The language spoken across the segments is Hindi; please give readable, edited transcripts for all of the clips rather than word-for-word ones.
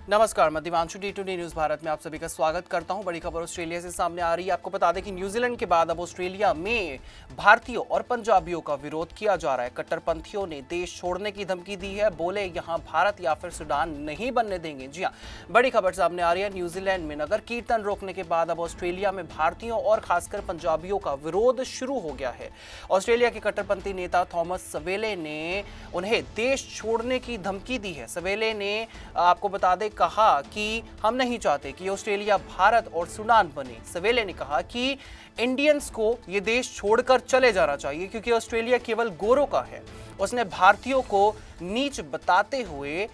नमस्कार, मैं दिवांशु D2D न्यूज भारत में आप सभी का स्वागत करता हूं। बड़ी खबर ऑस्ट्रेलिया से सामने आ रही है। आपको बता दें कि न्यूजीलैंड के बाद अब ऑस्ट्रेलिया में भारतीयों और पंजाबियों का विरोध किया जा रहा है। कट्टरपंथियों ने देश छोड़ने की धमकी दी है, बोले यहां भारत या फिर सूडान नहीं बनने देंगे। जी हां, बड़ी खबर सामने आ रही है। न्यूजीलैंड में नगर कीर्तन रोकने के बाद अब ऑस्ट्रेलिया में भारतीयों और खासकर पंजाबियों का विरोध शुरू हो गया है। ऑस्ट्रेलिया के कट्टरपंथी नेता थॉमस सवेले ने उन्हें देश छोड़ने की धमकी दी है। सवेले ने आपको बता दें कहा कि हम नहीं चाहते कि ऑस्ट्रेलिया भारत और सूडान बने। सवेले ने कहा कि इंडियंस को ये देश छोड़कर चले जाना चाहिए क्योंकि ऑस्ट्रेलिया केवल गोरों का है। उसने भारतीयों को नीच बताते हुए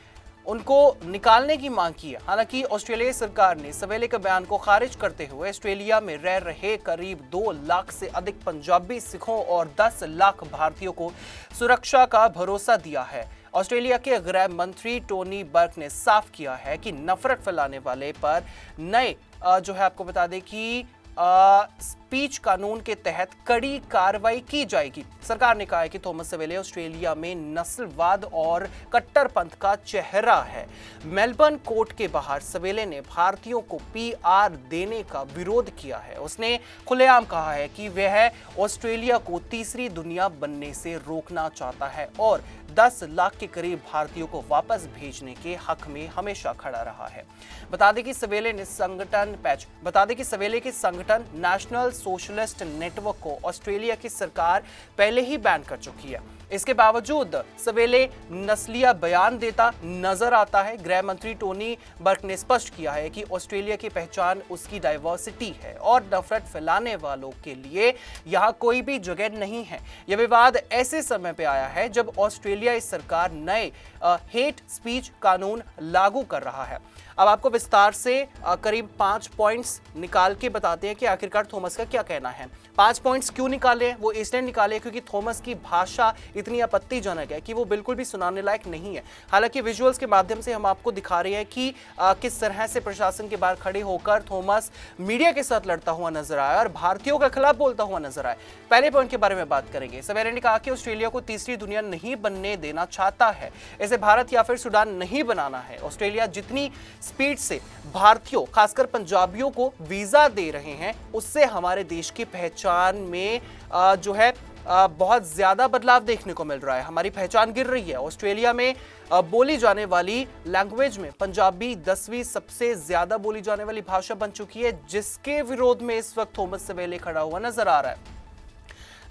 उनको निकालने की मांग की है। हालांकि ऑस्ट्रेलियाई सरकार ने सवेले के बयान को खारिज करते हुए ऑस्ट्रेलिया में रह रहे करीब 2 लाख से अधिक पंजाबी सिखों और 10 लाख भारतीयों को सुरक्षा का भरोसा दिया है। ऑस्ट्रेलिया के गृह मंत्री टोनी बर्क ने साफ किया है कि नफरत फैलाने वाले पर नए जो है आपको बता दें कि स्पीच कानून के तहत कड़ी कार्रवाई की जाएगी। सरकार ने कहा है कि थॉमस सवेले ऑस्ट्रेलिया में नस्लवाद और कट्टरपंथ का चेहरा है। मेलबर्न कोर्ट के बाहर सवेले ने भारतीयों को पीआर देने का विरोध किया है। उसने खुलेआम कहा है कि वह ऑस्ट्रेलिया को तीसरी दुनिया बनने से रोकना चाहता है और 10 लाख के करीब भारतीयों को वापस भेजने के हक में हमेशा खड़ा रहा है। बता दें कि सवेले के संगठन नेशनल सोशलिस्ट नेटवर्क को ऑस्ट्रेलिया की सरकार पहले ही बैन कर चुकी है। इसके बावजूद सवेले नस्लीय बयान देता नजर आता है। गृह मंत्री टोनी बर्क ने स्पष्ट किया है कि ऑस्ट्रेलिया की पहचान उसकी डाइवर्सिटी है और नफरत फैलाने वालों के लिए यहाँ कोई भी जगह नहीं है। यह विवाद ऐसे समय पे आया है जब ऑस्ट्रेलिया सरकार नए हेट स्पीच कानून लागू कर रहा है। अब आपको विस्तार से करीब 5 पॉइंट्स निकाल के बताते हैं कि आखिरकार थॉमस का क्या कहना है। 5 पॉइंट्स क्यों निकाले? वो इसलिए निकाले क्योंकि थॉमस की भाषा इतनी आपत्तिजनक है कि वो बिल्कुल भी सुनाने लायक नहीं है। हालांकि विजुअल्स के माध्यम से हम आपको दिखा रहे हैं कि किस तरह से प्रशासन के बाहर खड़े होकर थॉमस मीडिया के साथ लड़ता हुआ नजर आया और भारतीयों के खिलाफ बोलता हुआ नजर आया। पहले पॉइंट के बारे में बात करेंगे। सवेरे ने कहा कि ऑस्ट्रेलिया को तीसरी दुनिया नहीं बनने देना चाहता है, इसे भारत या फिर सूडान नहीं बनाना है। ऑस्ट्रेलिया जितनी स्पीड से भारतीयों खासकर पंजाबियों को वीजा दे रहे हैं उससे हमारे देश की पहचान में जो है बहुत ज्यादा बदलाव देखने को मिल रहा है। हमारी पहचान गिर रही है। ऑस्ट्रेलिया में बोली जाने वाली लैंग्वेज में पंजाबी 10वीं सबसे ज्यादा बोली जाने वाली भाषा बन चुकी है, जिसके विरोध में इस वक्त थॉमस सवेले खड़ा हुआ नजर आ रहा है।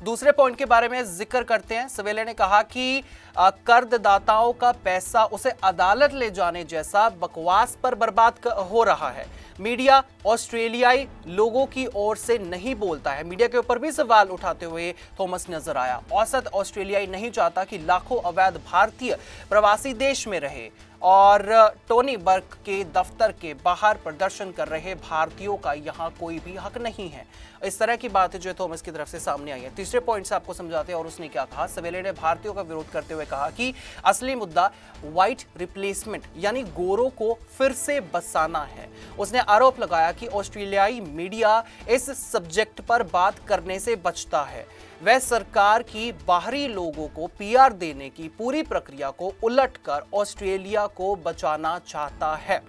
दूसरे पॉइंट के बारे में जिक्र करते हैं। सवेले ने कहा कि कर्जदाताओं का पैसा उसे अदालत ले जाने जैसा बकवास पर बर्बाद हो रहा है। मीडिया ऑस्ट्रेलियाई लोगों की ओर से नहीं बोलता है। मीडिया के ऊपर भी सवाल उठाते हुए थॉमस नजर आया। औसत ऑस्ट्रेलियाई नहीं चाहता कि लाखों अवैध भारतीय प्रवासी देश में रहे और टोनी बर्क के दफ्तर के बाहर प्रदर्शन कर रहे भारतीयों का यहां कोई भी हक नहीं है। इस तरह की बातें जो थॉमस की तरफ से सामने आई है। तीसरे पॉइंट से आपको समझाते हैं और उसने क्या कहा। सवेले ने भारतीयों का विरोध करते हुए कहा कि असली मुद्दा व्हाइट रिप्लेसमेंट यानी गोरों को फिर से बसाना है। उसने आरोप लगाया कि ऑस्ट्रेलियाई मीडिया इस सब्जेक्ट पर बात करने से बचता है। वह सरकार की बाहरी लोगों को पीआर देने की पूरी प्रक्रिया को उलटकर ऑस्ट्रेलिया को बचाना चाहता है।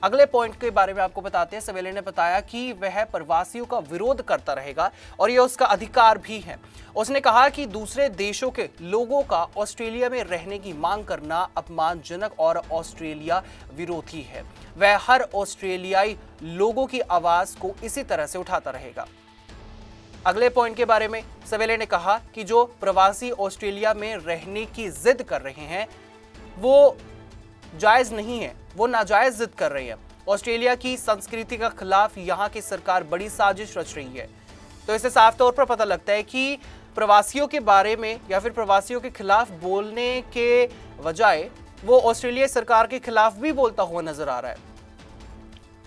अगले पॉइंट के बारे में आपको बताते हैं। सवेले ने बताया कि वह प्रवासियों का विरोध करता रहेगा और यह उसका अधिकार भी है। उसने कहा कि दूसरे देशों के लोगों का ऑस्ट्रेलिया में रहने की मांग करना अपमानजनक और ऑस्ट्रेलिया विरोधी है। वह हर ऑस्ट्रेलियाई लोगों की आवाज को इसी तरह से उठाता रहेगा। अगले पॉइंट के बारे में सवेले ने कहा कि जो प्रवासी ऑस्ट्रेलिया में रहने की जिद कर रहे हैं वो जायज नहीं है, वो नाजायज जिद कर रहे हैं। ऑस्ट्रेलिया की संस्कृति के खिलाफ यहाँ की सरकार बड़ी साजिश रच रही है। तो इससे साफ तौर पर पता लगता है कि प्रवासियों के बारे में या फिर प्रवासियों के खिलाफ बोलने के बजाय वो ऑस्ट्रेलिया सरकार के खिलाफ भी बोलता हुआ नजर आ रहा है।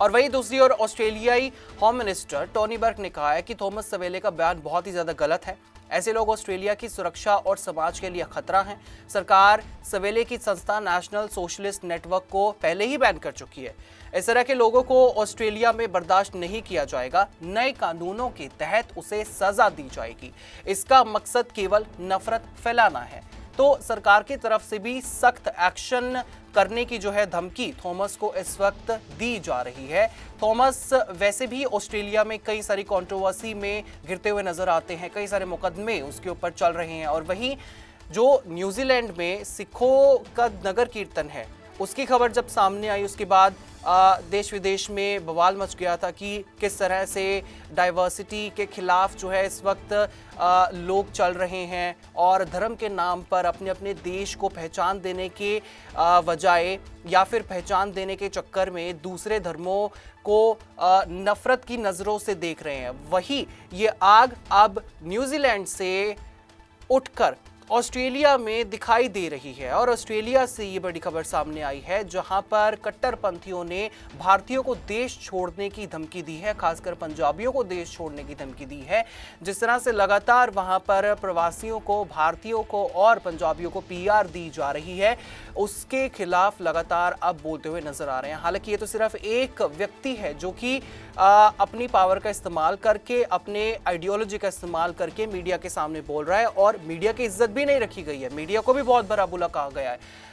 और वहीं दूसरी ओर ऑस्ट्रेलियाई होम मिनिस्टर टोनी बर्क ने कहा है कि थॉमस सवेले का बयान बहुत ही ज्यादा गलत है। ऐसे लोग ऑस्ट्रेलिया की सुरक्षा और समाज के लिए खतरा हैं। सरकार सवेले की संस्था नेशनल सोशलिस्ट नेटवर्क को पहले ही बैन कर चुकी है। इस तरह के लोगों को ऑस्ट्रेलिया में बर्दाश्त नहीं किया जाएगा। नए कानूनों के तहत उसे सजा दी जाएगी। इसका मकसद केवल नफरत फैलाना है। तो सरकार की तरफ से भी सख्त एक्शन करने की जो है धमकी थॉमस को इस वक्त दी जा रही है। थॉमस वैसे भी ऑस्ट्रेलिया में कई सारी कंट्रोवर्सी में घिरते हुए नजर आते हैं, कई सारे मुकदमे उसके ऊपर चल रहे हैं, और वहीं जो न्यूजीलैंड में सिखों का नगर कीर्तन है उसकी खबर जब सामने आई उसके बाद देश विदेश में बवाल मच गया था कि किस तरह से डाइवर्सिटी के खिलाफ जो है इस वक्त लोग चल रहे हैं और धर्म के नाम पर अपने अपने देश को पहचान देने के बजाय या फिर पहचान देने के चक्कर में दूसरे धर्मों को नफरत की नज़रों से देख रहे हैं। वही ये आग अब न्यूजीलैंड से उठकर ऑस्ट्रेलिया में दिखाई दे रही है, और ऑस्ट्रेलिया से ये बड़ी खबर सामने आई है जहां पर कट्टरपंथियों ने भारतीयों को देश छोड़ने की धमकी दी है, खासकर पंजाबियों को देश छोड़ने की धमकी दी है। जिस तरह से लगातार वहां पर प्रवासियों को, भारतीयों को और पंजाबियों को पीआर दी जा रही है, उसके खिलाफ लगातार अब बोलते हुए नजर आ रहे हैं। हालांकि ये तो सिर्फ एक व्यक्ति है जो कि अपनी पावर का इस्तेमाल करके, अपने आइडियोलॉजी का इस्तेमाल करके मीडिया के सामने बोल रहा है, और मीडिया की इज्जत भी नहीं रखी गई है, मीडिया को भी बहुत बड़ा बुरा कहा गया है।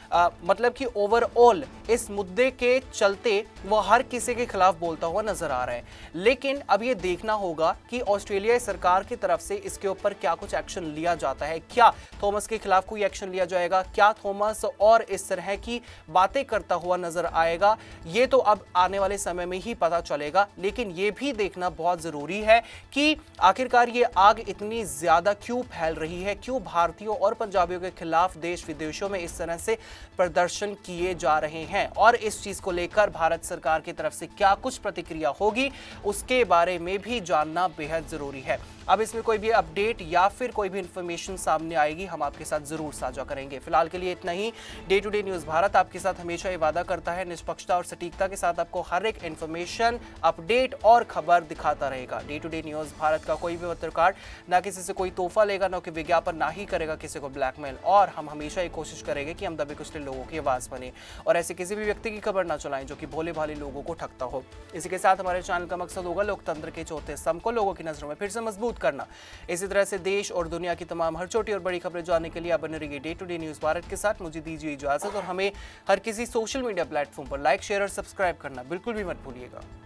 मतलब कि ओवरऑल इस मुद्दे के चलते वो हर किसी के खिलाफ बोलता हुआ नजर आ रहा है। लेकिन अब ये देखना होगा कि ऑस्ट्रेलियाई सरकार की तरफ से इसके ऊपर क्या कुछ एक्शन लिया जाता है। क्या थॉमस के खिलाफ कोई एक्शन लिया जाएगा? क्या थॉमस और इस तरह की बातें करता हुआ नजर आएगा? ये तो अब आने वाले समय में ही पता चलेगा। लेकिन ये भी देखना बहुत जरूरी है कि आखिरकार ये आग इतनी ज्यादा क्यों फैल रही है, क्यों भारतीयों और पंजाबियों के खिलाफ देश विदेशों में इस तरह से प्रदर्शन किए जा रहे हैं, और इस चीज को लेकर भारत सरकार की तरफ से क्या कुछ प्रतिक्रिया होगी उसके बारे में भी जानना बेहद जरूरी है। अब इसमें कोई भी अपडेट या फिर कोई भी इंफॉर्मेशन सामने आएगी हम आपके साथ जरूर साझा करेंगे। फिलहाल के लिए इतना ही। Day to day news Bharat आपके साथ हमेशा ये वादा करता है निष्पक्षता और सटीकता के साथ आपको हर एक इंफॉर्मेशन, अपडेट और खबर दिखाता रहेगा। Day to day news Bharat का कोई भी पत्रकार ना किसी से कोई तोहफा लेगा, ना कोई विज्ञापन, ना ही करेगा किसी को ब्लैकमेल, और हम हमेशा ये कोशिश करेंगे कि हम दबे कुचले लोगों की आवाज बने और ऐसे किसी भी व्यक्ति की खबर ना चलाएं जो कि भोले भाले लोगों को ठगता हो। इसी के साथ हमारे चैनल का मकसद होगा लोकतंत्र के चौथे स्तंभ को लोगों की नजरों में फिर से मजबूत करना। इसी तरह से देश और दुनिया की तमाम हर छोटी और बड़ी खबरें जानने के लिए आप बने रहिए day to day news Bharat के साथ। मुझे दीजिए इजाजत, और हमें हर किसी सोशल मीडिया प्लेटफॉर्म पर लाइक, शेयर और सब्सक्राइब करना बिल्कुल भी मत भूलिएगा।